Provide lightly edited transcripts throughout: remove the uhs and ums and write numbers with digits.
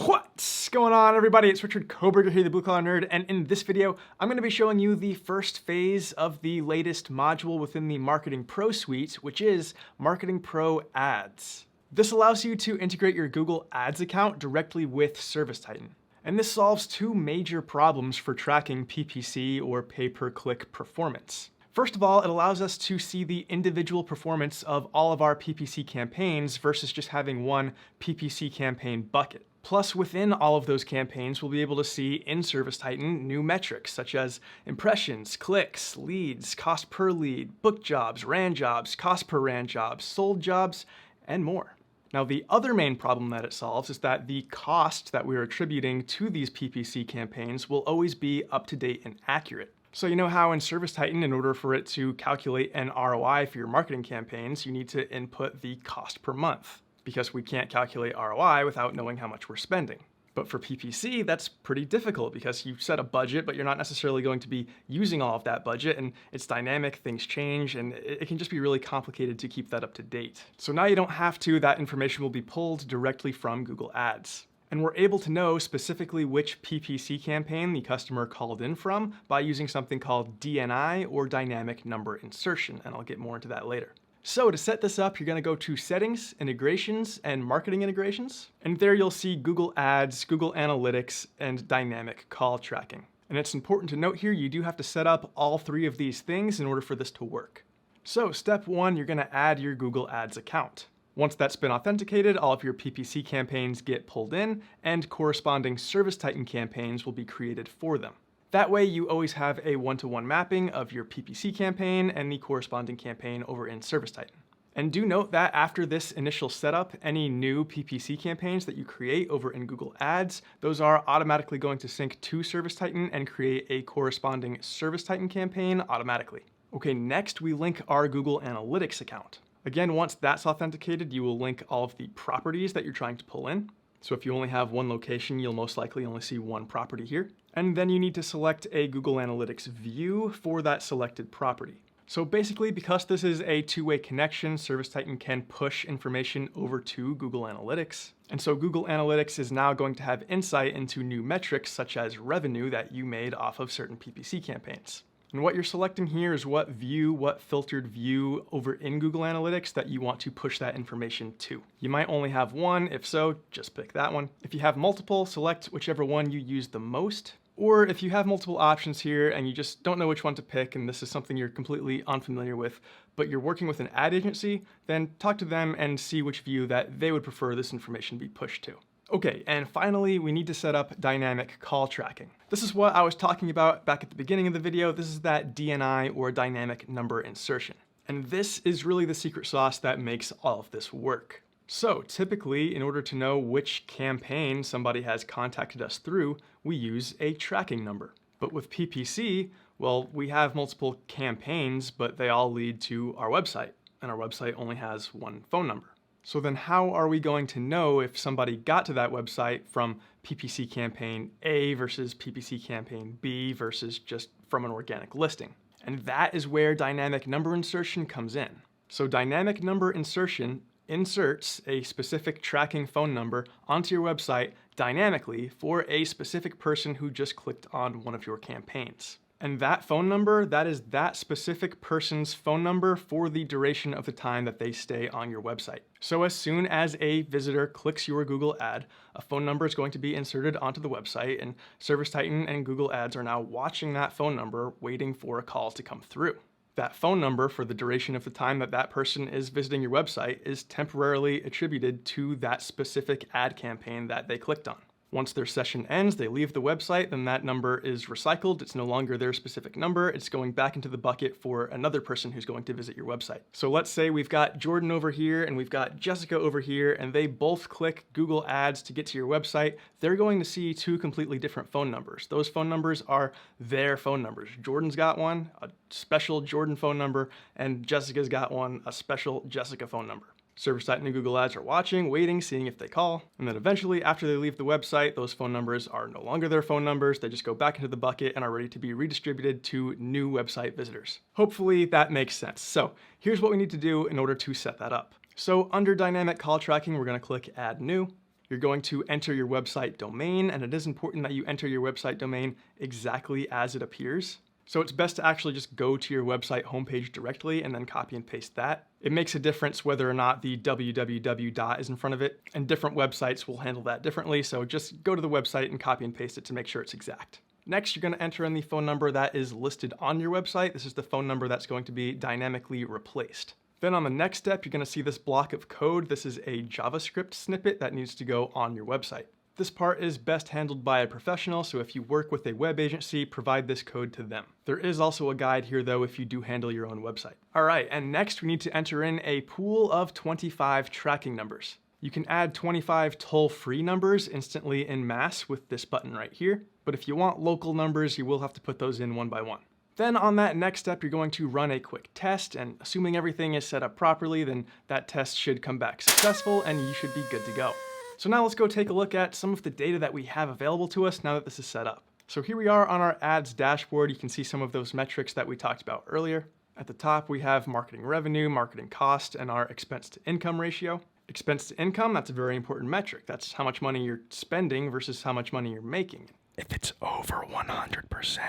What's going on, everybody? It's Richard Koberger here, the Blue Collar Nerd, and in this video, I'm going to be showing you the first phase of the latest module within the Marketing Pro suite, which is Marketing Pro Ads. This allows you to integrate your Google Ads account directly with ServiceTitan. And this solves two major problems for tracking PPC or pay-per-click performance. First of all, it allows us to see the individual performance of all of our PPC campaigns versus just having one PPC campaign bucket. Plus, within all of those campaigns, we'll be able to see in ServiceTitan new metrics such as impressions, clicks, leads, cost per lead, booked jobs, ran jobs, cost per ran jobs, sold jobs, and more. Now, the other main problem that it solves is that the cost that we're attributing to these PPC campaigns will always be up to date and accurate. So you know how in ServiceTitan, in order for it to calculate an ROI for your marketing campaigns, you need to input the cost per month, because we can't calculate ROI without knowing how much we're spending. But for PPC, that's pretty difficult because you set a budget, but you're not necessarily going to be using all of that budget, and it's dynamic, things change, and it can just be really complicated to keep that up to date. So now you don't have to, that information will be pulled directly from Google Ads. And we're able to know specifically which PPC campaign the customer called in from by using something called DNI, or dynamic number insertion, and I'll get more into that later. So to set this up, you're going to go to Settings, Integrations, and Marketing Integrations. And there you'll see Google Ads, Google Analytics, and Dynamic Call Tracking. And it's important to note here, you do have to set up all three of these things in order for this to work. So step one, you're going to add your Google Ads account. Once that's been authenticated, all of your PPC campaigns get pulled in, and corresponding ServiceTitan campaigns will be created for them. That way, you always have a one-to-one mapping of your PPC campaign and the corresponding campaign over in ServiceTitan. And do note that after this initial setup, any new PPC campaigns that you create over in Google Ads, those are automatically going to sync to ServiceTitan and create a corresponding ServiceTitan campaign automatically. Okay, next we link our Google Analytics account. Again, once that's authenticated, you will link all of the properties that you're trying to pull in. So if you only have one location, you'll most likely only see one property here. And then you need to select a Google Analytics view for that selected property. So basically, because this is a two-way connection, ServiceTitan can push information over to Google Analytics. And so Google Analytics is now going to have insight into new metrics such as revenue that you made off of certain PPC campaigns. And what you're selecting here is what view, what filtered view over in Google Analytics that you want to push that information to. You might only have one. If so, just pick that one. If you have multiple, select whichever one you use the most. Or if you have multiple options here and you just don't know which one to pick, and this is something you're completely unfamiliar with, but you're working with an ad agency, then talk to them and see which view that they would prefer this information be pushed to. Okay, and finally, we need to set up dynamic call tracking. This is what I was talking about back at the beginning of the video. This is that DNI, or dynamic number insertion. And this is really the secret sauce that makes all of this work. So typically, in order to know which campaign somebody has contacted us through, we use a tracking number. But with PPC, well, we have multiple campaigns, but they all lead to our website, and our website only has one phone number. So then how are we going to know if somebody got to that website from PPC campaign A versus PPC campaign B versus just from an organic listing? And that is where dynamic number insertion comes in. So dynamic number insertion inserts a specific tracking phone number onto your website dynamically for a specific person who just clicked on one of your campaigns. And that phone number, that is that specific person's phone number for the duration of the time that they stay on your website. So as soon as a visitor clicks your Google ad, a phone number is going to be inserted onto the website, and ServiceTitan and Google Ads are now watching that phone number, waiting for a call to come through. That phone number, for the duration of the time that that person is visiting your website, is temporarily attributed to that specific ad campaign that they clicked on. Once their session ends, they leave the website, then that number is recycled. It's no longer their specific number. It's going back into the bucket for another person who's going to visit your website. So let's say we've got Jordan over here and we've got Jessica over here, and they both click Google Ads to get to your website. They're going to see two completely different phone numbers. Those phone numbers are their phone numbers. Jordan's got one, a special Jordan phone number, and Jessica's got one, a special Jessica phone number. ServiceTitan and Google Ads are watching, waiting, seeing if they call, and then eventually, after they leave the website, those phone numbers are no longer their phone numbers. They just go back into the bucket and are ready to be redistributed to new website visitors. Hopefully that makes sense. So here's what we need to do in order to set that up. So under dynamic call tracking, we're going to click Add New. You're going to enter your website domain, and it is important that you enter your website domain exactly as it appears. So it's best to actually just go to your website homepage directly and then copy and paste that. It makes a difference whether or not the www dot is in front of it, and different websites will handle that differently, so just go to the website and copy and paste it to make sure it's exact. Next, you're going to enter in the phone number that is listed on your website. This is the phone number that's going to be dynamically replaced. Then on the next step, you're going to see this block of code. This is a JavaScript snippet that needs to go on your website. This part is best handled by a professional, so if you work with a web agency, provide this code to them. There is also a guide here though if you do handle your own website. All right, and next we need to enter in a pool of 25 tracking numbers. You can add 25 toll-free numbers instantly en masse with this button right here, but if you want local numbers, you will have to put those in one by one. Then on that next step, you're going to run a quick test, and assuming everything is set up properly, then that test should come back successful and you should be good to go. So now let's go take a look at some of the data that we have available to us now that this is set up. So here we are on our ads dashboard. You can see some of those metrics that we talked about earlier. At the top, we have marketing revenue, marketing cost, and our expense to income ratio. Expense to income, that's a very important metric. That's how much money you're spending versus how much money you're making. If it's over 100%,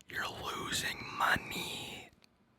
you're losing money.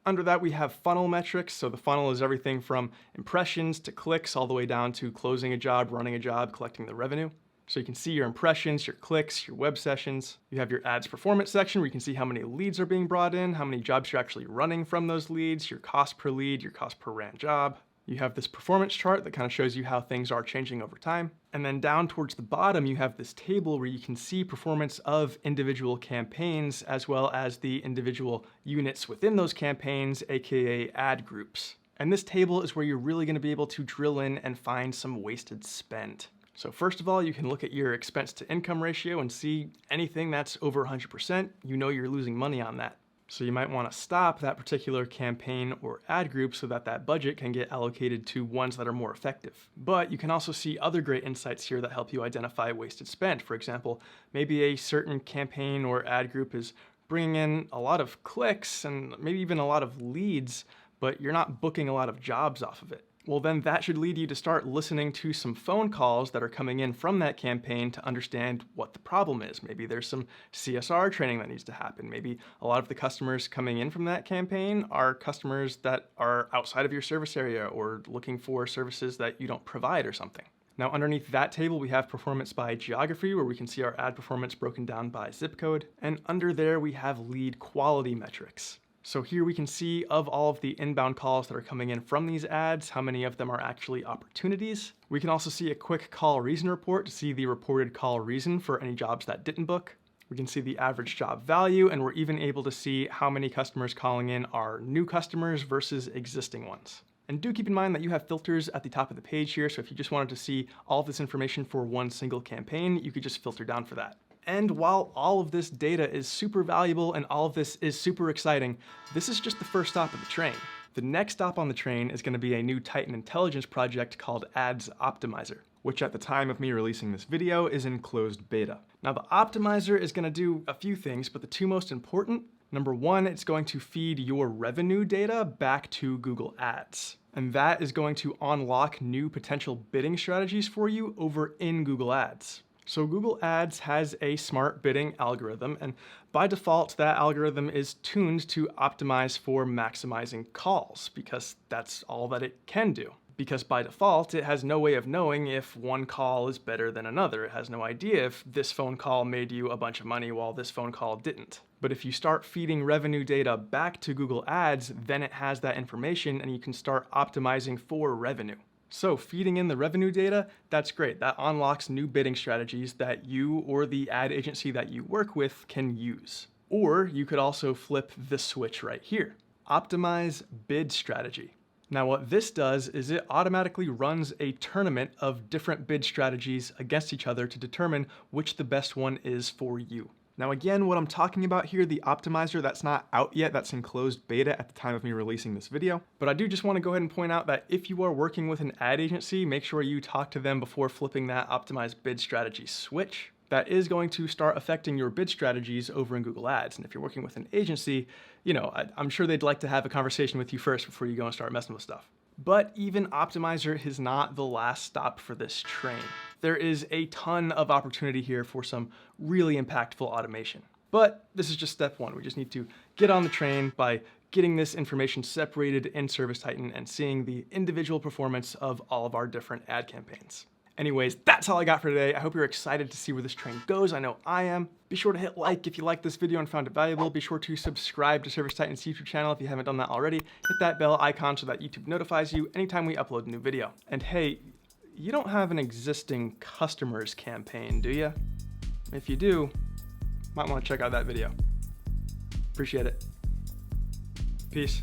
Under that, we have funnel metrics. So the funnel is everything from impressions to clicks all the way down to closing a job, running a job, collecting the revenue. So you can see your impressions, your clicks, your web sessions. You have your ads performance section where you can see how many leads are being brought in, how many jobs you're actually running from those leads, your cost per lead, your cost per ran job. You have this performance chart that kind of shows you how things are changing over time. And then down towards the bottom, you have this table where you can see performance of individual campaigns as well as the individual units within those campaigns, aka ad groups. And this table is where you're really going to be able to drill in and find some wasted spend. So first of all, you can look at your expense to income ratio and see anything that's over 100%, you know you're losing money on that. So you might want to stop that particular campaign or ad group so that that budget can get allocated to ones that are more effective. But you can also see other great insights here that help you identify wasted spend. For example, maybe a certain campaign or ad group is bringing in a lot of clicks and maybe even a lot of leads, but you're not booking a lot of jobs off of it. Well, then that should lead you to start listening to some phone calls that are coming in from that campaign to understand what the problem is. Maybe there's some CSR training that needs to happen. Maybe a lot of the customers coming in from that campaign are customers that are outside of your service area or looking for services that you don't provide or something. Now, underneath that table, we have performance by geography, where we can see our ad performance broken down by zip code. And under there, we have lead quality metrics. So here we can see of all of the inbound calls that are coming in from these ads, how many of them are actually opportunities. We can also see a quick call reason report to see the reported call reason for any jobs that didn't book. We can see the average job value, and we're even able to see how many customers calling in are new customers versus existing ones. And do keep in mind that you have filters at the top of the page here, so if you just wanted to see all of this information for one single campaign, you could just filter down for that. And while all of this data is super valuable and all of this is super exciting, this is just the first stop of the train. The next stop on the train is going to be a new Titan intelligence project called Ads Optimizer, which at the time of me releasing this video is in closed beta. Now the optimizer is going to do a few things, but the two most important, number one, it's going to feed your revenue data back to Google Ads. And that is going to unlock new potential bidding strategies for you over in Google Ads. So Google Ads has a smart bidding algorithm, and by default, that algorithm is tuned to optimize for maximizing calls because that's all that it can do. Because by default, it has no way of knowing if one call is better than another. It has no idea if this phone call made you a bunch of money while this phone call didn't. But if you start feeding revenue data back to Google Ads, then it has that information and you can start optimizing for revenue. So feeding in the revenue data, that's great. That unlocks new bidding strategies that you or the ad agency that you work with can use. Or you could also flip the switch right here. Optimize bid strategy. Now what this does is it automatically runs a tournament of different bid strategies against each other to determine which the best one is for you. Now again, what I'm talking about here, the optimizer, that's not out yet, that's in closed beta at the time of me releasing this video. But I do just want to go ahead and point out that if you are working with an ad agency, make sure you talk to them before flipping that optimized bid strategy switch. That is going to start affecting your bid strategies over in Google Ads. And if you're working with an agency, I'm sure they'd like to have a conversation with you first before you go and start messing with stuff. But even Optimizer is not the last stop for this train. there is a ton of opportunity here for some really impactful automation. But this is just step one. We just need to get on the train by getting this information separated in ServiceTitan and seeing the individual performance of all of our different ad campaigns. Anyways, that's all I got for today. I hope you're excited to see where this train goes. I know I am. Be sure to hit like if you liked this video and found it valuable. Be sure to subscribe to ServiceTitan's YouTube channel if you haven't done that already. Hit that bell icon so that YouTube notifies you anytime we upload a new video. And hey, you don't have an existing customers campaign, do you? If you do, might want to check out that video. Appreciate it. Peace.